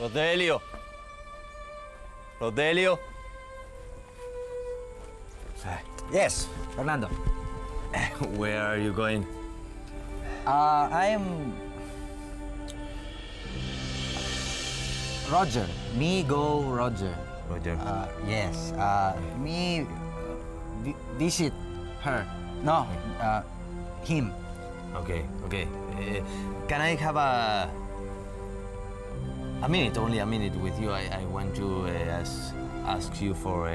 Rodelio! Rodelio! Yes, Fernando. Where are you going? I'm Roger. Me go Roger. Roger. Yes. Me visit her. No, him. Okay, okay. Can I have a minute, only a minute with you? I want to ask you for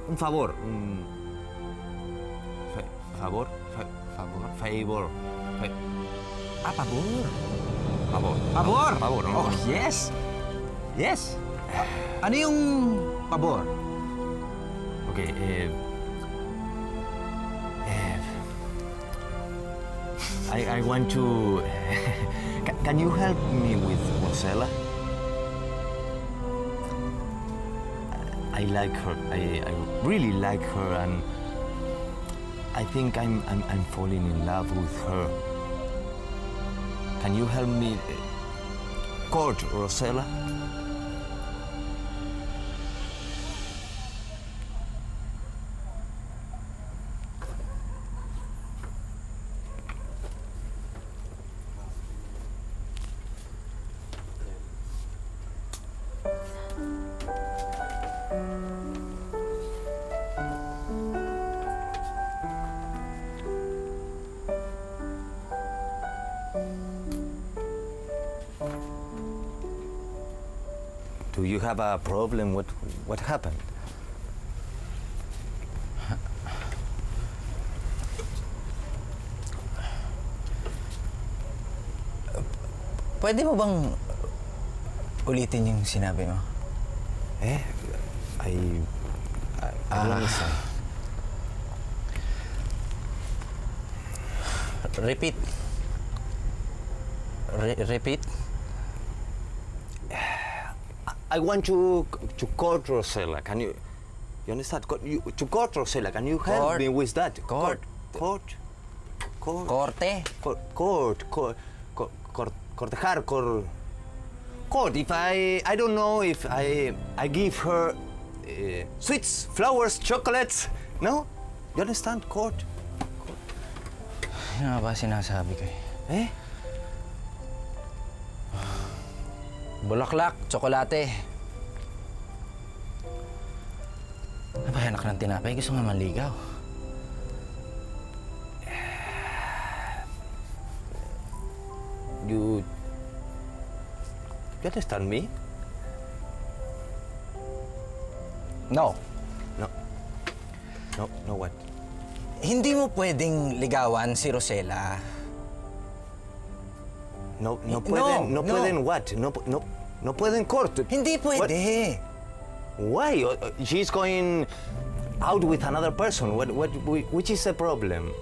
un favor. Favor? Favor. Favor. Pabor. Favor. Pabor. Favor, no? Oh, yes. Yes. Ano yung pabor? Okay, I want to... Can you help me with Rosella? I like her. I really like her, and I think I'm falling in love with her. Can you help me court Rosella? Do you have a problem? What happened? Pwede mo bang ulitin yung sinabi mo? I don't understand. Repeat. Repeat. I want to court Rosella. Can you understand? To court Rosella. Can you help Court. me with that? Court. Court. Korte. Cortejar. Court. If I don't know if I give her sweets, flowers, chocolates. No? You understand? Court. Ano nga ba sinasabi ko eh? Bulaklak, tsokolate. Napahanak ng tinapay. Gusto nga manligaw. You understand me? No. No what? Hindi mo pwedeng ligawan si Rosella. No pueden what? No pueden court. Hindi pwede. Why? She's going out with another person. Which is the problem?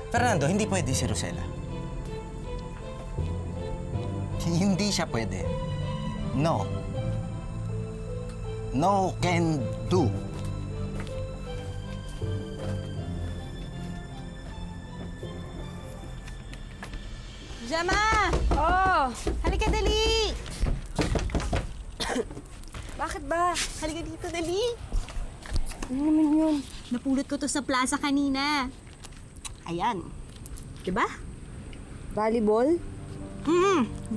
Fernando, hindi pwede si Rosella. Hindi siya pwede. No. No can do. Jama! Oh, Halika, dali! bakit ba? Halika dito, dali! Ano naman yun? Napulot ko to sa plaza kanina. Ayan. Diba? Volleyball?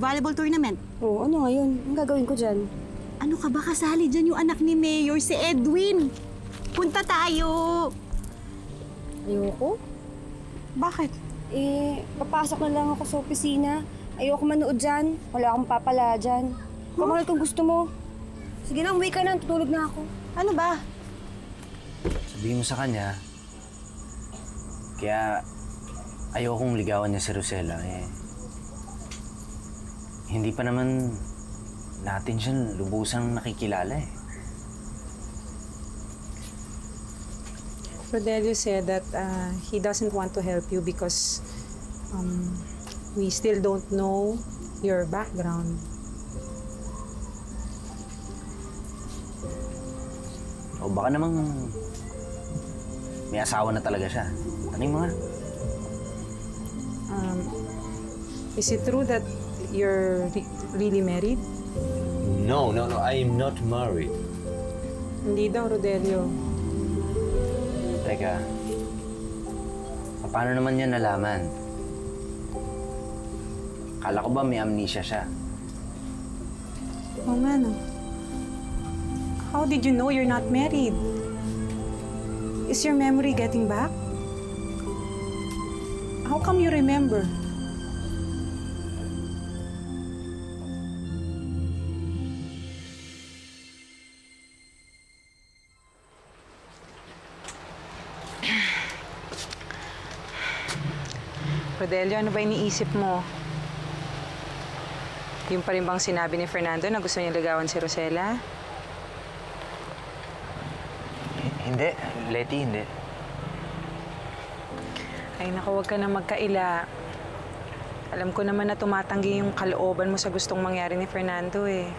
Volleyball tournament. Oo, ano ngayon? Ang gagawin ko dyan? Ano ka ba, kasali dyan yung anak ni Mayor, si Edwin? Punta tayo! Ayoko. Bakit? Papasok na lang ako sa opisina. Ayoko manood dyan. Wala akong papala dyan. Pamahal kung gusto mo. Sige na, umuwi ka na. Tutulog na ako. Ano ba? Sabihin mo sa kanya, kaya ayokong ligawan niya si Rosella eh. Hindi pa naman natin siya lubusang nakikilala eh. Rodelio said that he doesn't want to help you because we still don't know your background. O baka namang may asawa na talaga siya. Tanong mo nga. Is it true that you're really married? No, I am not married. Hindi daw, Rodelio. Teka, paano naman niya nalaman? Kala ko ba may amnesia siya? Oh, man. How did you know you're not married? Is your memory getting back? How come you remember? Rodelio, ano ba iniisip mo? Yung pa rin bang sinabi ni Fernando na gusto niya ligawan si Rosella? Hindi, Letty, hindi. Ay, naku, huwag ka na magkaila. Alam ko naman na tumatanggi yung kalooban mo sa gustong mangyari ni Fernando eh.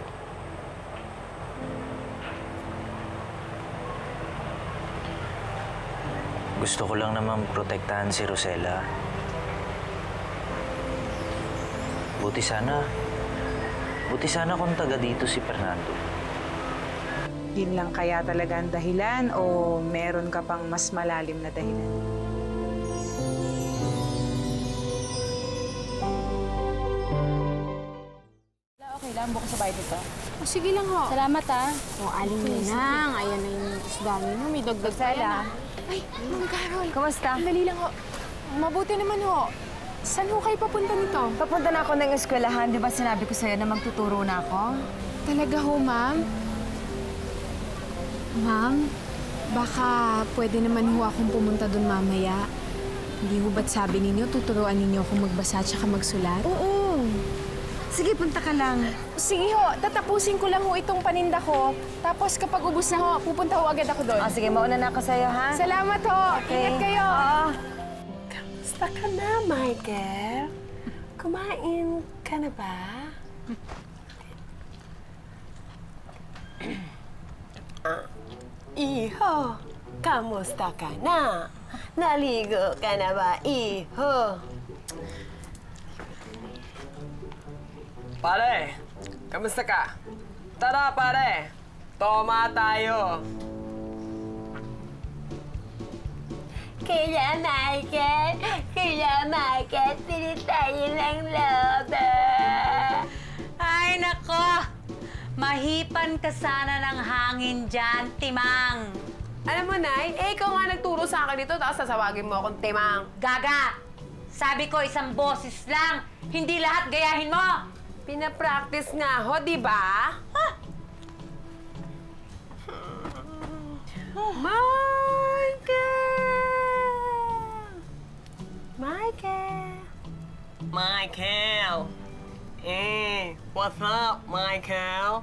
Gusto ko lang naman protektahan si Rosella. Buti sana kung taga dito si Fernando. Yun lang kaya talaga ang dahilan o meron ka pang mas malalim na dahilan? Okay lang, bukas sa bahay dito. Oh, sige lang ho. Salamat ah. O, aling ninang. Ayan na yung isda ninyo. May dagdag pa yan ah. Ay, Ma'am Carol. Kumusta? Dali lang ho. Mabuti naman ho. Saan ho kayo papunta nito? Papunta na ako ng eskwelahan. Di ba sinabi ko sa'yo na magtuturo na ako? Talaga ho, ma'am? Ma'am, baka pwede naman ho akong pumunta doon mamaya. Hindi ho ba't sabi ninyo, tuturuan ninyo akong magbasa at saka magsulat? Oo. Sige, punta ka lang. Sige ho, tatapusin ko lang ho itong paninda ko. Tapos kapag ubus na ho, pupunta ho agad ako doon. O, sige, mauna na ako sa'yo, ha? Salamat ho! Ingat kayo! Oo. Kamusta ka na, Michael? Kumain ka na ba? Iho, kamusta ka na? Naligo ka na ba, iho? Pare, kamusta ka? Tara, pare. Toma tayo. Kaya, Michael, pili tayo ng lobo. Ay, nako! Mahipan ka sana ng hangin dyan, Timang. Alam mo, Nay, ikaw nga nagturo sa akin dito, tapos sasawagin mo akong timang. Gaga! Sabi ko, isang boses lang. Hindi lahat gayahin mo. Pinapractice nga ho, di ba? Michael! What's up, Michael?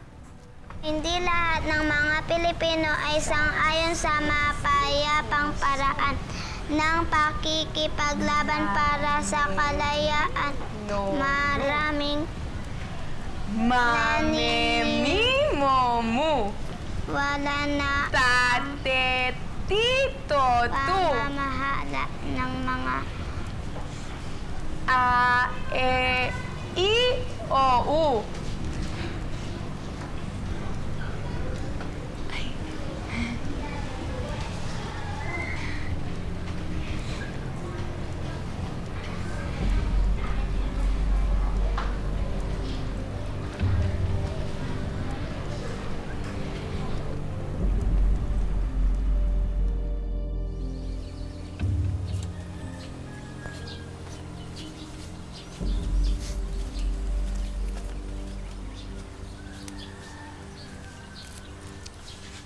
Hindi lahat ng mga Pilipino ay sang-ayon sa mapayapang paraan ng pakikipaglaban para sa kalayaan. Maraming Mamimimomu. wala na Tate Tito Tu. pamamahala ng mga A, E, I, O, U.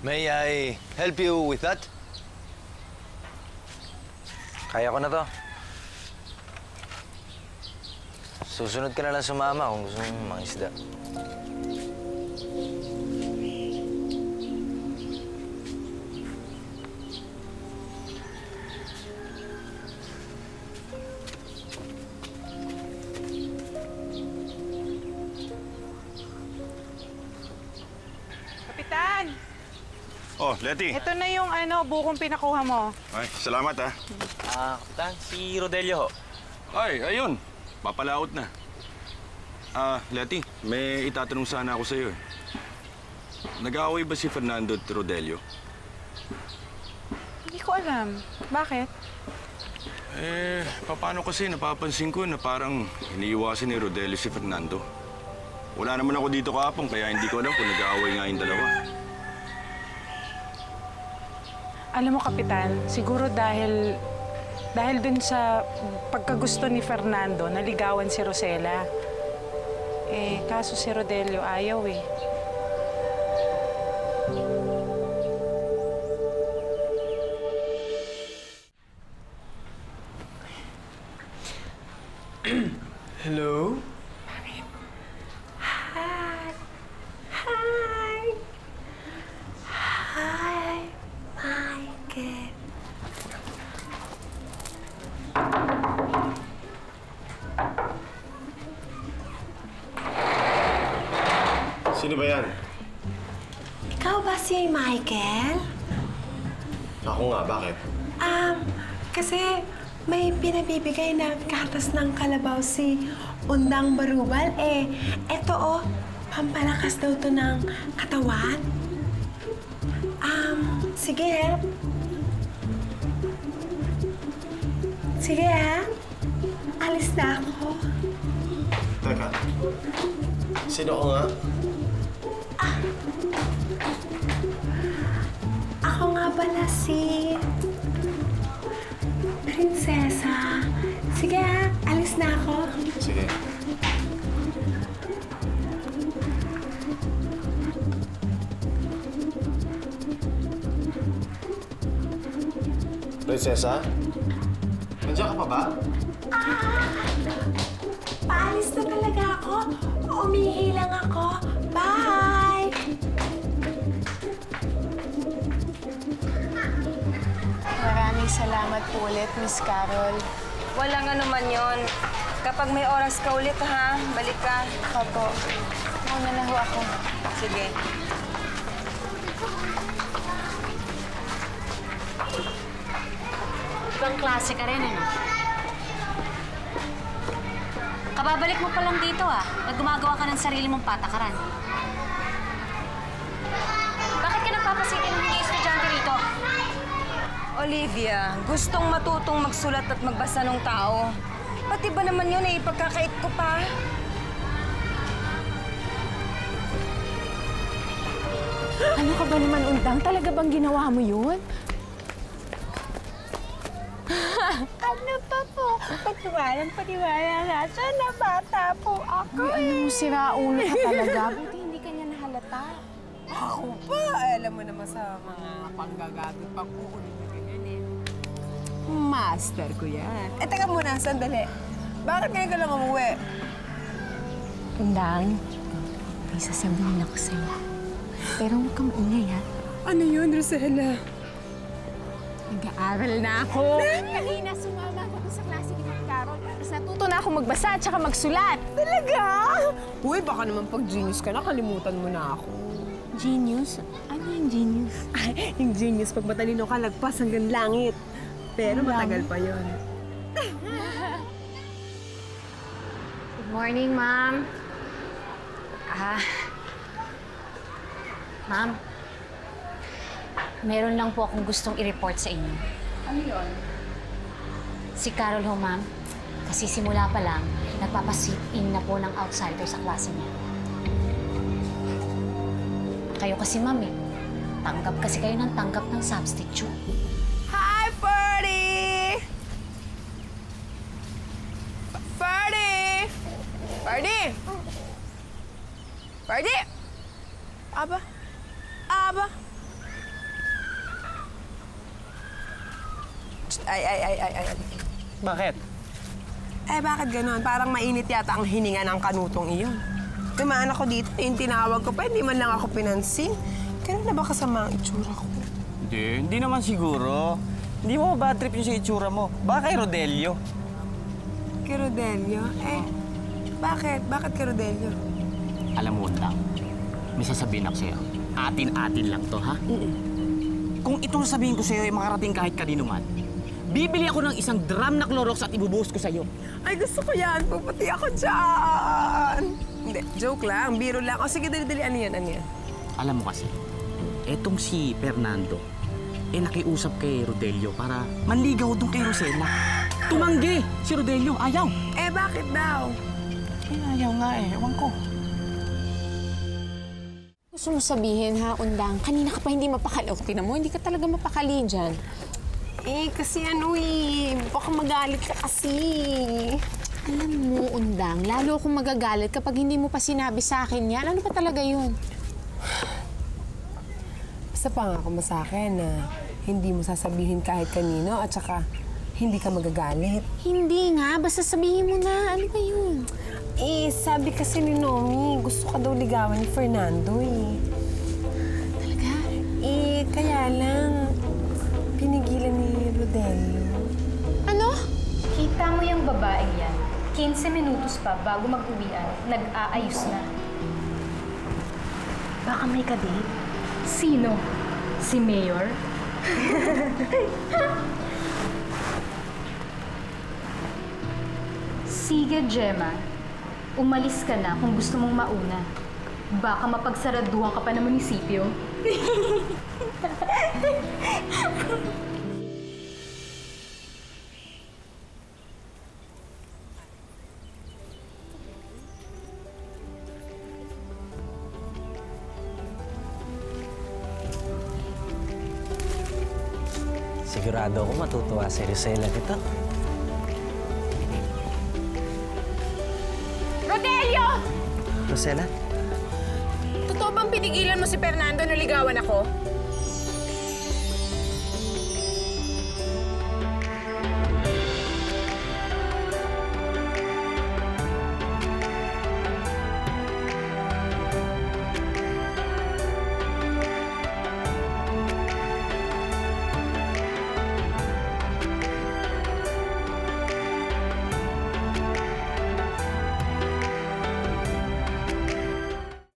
May I help you with that? Kaya ko na to. Susunod ka na lang sumama kung gusto mong mangisda. Kapitan! Oh, Letty. Ito na yung bukong pinakuha mo. Ay, salamat ah. Kapitan, si Rodelio ho. Ay, ayun. Papalaot na. Letty, may itatanong sana ako sa'yo eh. Nag-aaway ba si Fernando at Rodelio? Hindi ko alam. Bakit? Paano kasi napapansin ko na parang iniiwasan ni Rodelio si Fernando? Wala naman ako dito kahapon, kaya hindi ko alam kung nag-aaway nga yung dalawa. Alam mo, Kapitan, siguro dahil dun sa pagkagusto ni Fernando, naligawan si Rosela. Kaso si Rodelio ayaw eh. Hello? Hi. Hi. Hi, Michael. Sino ba yan? Ikaw ba si Michael? Ako nga, bakit? Kasi may pinabibigay na gatas ng kalabaw si Undang Barubal. Eto pampalakas daw to ng katawan. Sige. Sige, alis na ako. Teka, sino ko nga? Ako nga pala si Prinsesa. Sige, alis na ako. Sige. Prinsesa? Nandiyan ka pa ba? Paalis na talaga ako. Umihi lang ako. Bye! Maraming salamat po ulit, Miss Carol. Walang ano man yon. Kapag may oras ka ulit, ha? Balik ka. Opo. Mauna na ho ako. Sige. Ibang klase ka rin, ano? Kababalik mo pa lang dito, na gumagawa ka ng sarili mong patakaran. Bakit ka nagpapasitin ng hindi estudyante rito? Olivia, gustong matutong magsulat at magbasa ng tao. Pati ba naman yun ipagkakait ko pa? Ano ka ba naman, Undang? Talaga bang ginawa mo yun? Ano pa po? Paniwala nga. Sana bata po ako Ay, alam mo, siraulo ka talaga. Buti hindi ka niya nahalata. Ako pa! Alam mo naman sa mga panggagamit pang uulit na ganyan eh. Master ko yan. Teka muna, sandali. Bakit ngayon ka lang umuwi? Undang, may sasabihin ako sa'yo. Pero huwag kang ingay, ha? Ano yun, Rosella? Nag-aaral na ako. Kanina, sumama ako sa klase ni Ma'am Carol. Tapos natuto na ako magbasa at saka magsulat. Talaga? Uy, baka naman pag genius ka na, kalimutan mo na ako. Genius? Ano yung genius? Ay, yung genius, pag matalino ka, lagpas hanggang langit. Pero matagal pa yon. Good morning, ma'am. Ma'am, meron lang po akong gustong i-report sa inyo. Ano yun? Si Carol ho, ma'am. Kasi simula pa lang, nagpapasit-in na po ng outsider sa klase niya. Kayo kasi, ma'am, tanggap kasi kayo ng tanggap ng substitute. Hi, Ferdy! Ferdy! Ferdy! Ferdy! Aba? Ay. Bakit? Bakit ganon? Parang mainit yata ang hininga ng kanutong iyon. Dumaan ako dito, yung tinawag ko pa, hindi man lang ako pinansin. Kailan na ba kasama ang itsura ko? Hindi naman siguro. Hindi mo bad trip yung sa itsura mo. Baka kay Rodelio. Kay Rodelio? Bakit? Bakit kay Rodelio? Alam mo, Undang, may sasabihin ako sa'yo. Atin-atin lang to, ha? Kung itong sabihin ko sa'yo ay makarating kahit kanino man, bibili ako ng isang drum na Clorox at ibubuhos ko sa'yo. Ay, gusto ko yan. Puputi ako dyan. Hindi, joke lang. Biro lang. O sige, dali-dali. Ano yan? Ano yan? Alam mo kasi, etong si Fernando, nakiusap kay Rodelio para manligaw doon kay Rosela. Tumanggi si Rodelio. Ayaw. Eh, bakit daw? Ayaw nga ewan ko. Gusto mo sabihin ha, Undang, kanina ka pa hindi mapakali. O, tinan mo, hindi ka talaga mapakali dyan. Eh, kasi baka magalit ka kasi. Alam mo, Undang, lalo akong magagalit kapag hindi mo pa sinabi sa akin yan. Ano pa talaga yun? Basta pangako mo sa akin na hindi mo sasabihin kahit kanino at saka hindi ka magagalit. Hindi nga, basta sabihin mo na. Ano ba yun? Eh, sabi kasi ni Nomi, gusto ka daw ligawan ni Fernando eh. Talaga? Eh, kaya lang, pinigilan ni Rodelio. Ano? Kita mo yung babaeng yan. 15 minutos pa bago mag-uwian, nag-aayos na. Baka may kadate? Sino? Si Mayor? Sige, Gemma. Umalis ka na kung gusto mong mauna. Baka mapagsaraduhan ka pa ng munisipyo. Sigurado ako matutuwa si Rosela dito. Rodelio! Rosela? Totoo bang pinigilan mo si Fernando na ligawan ako?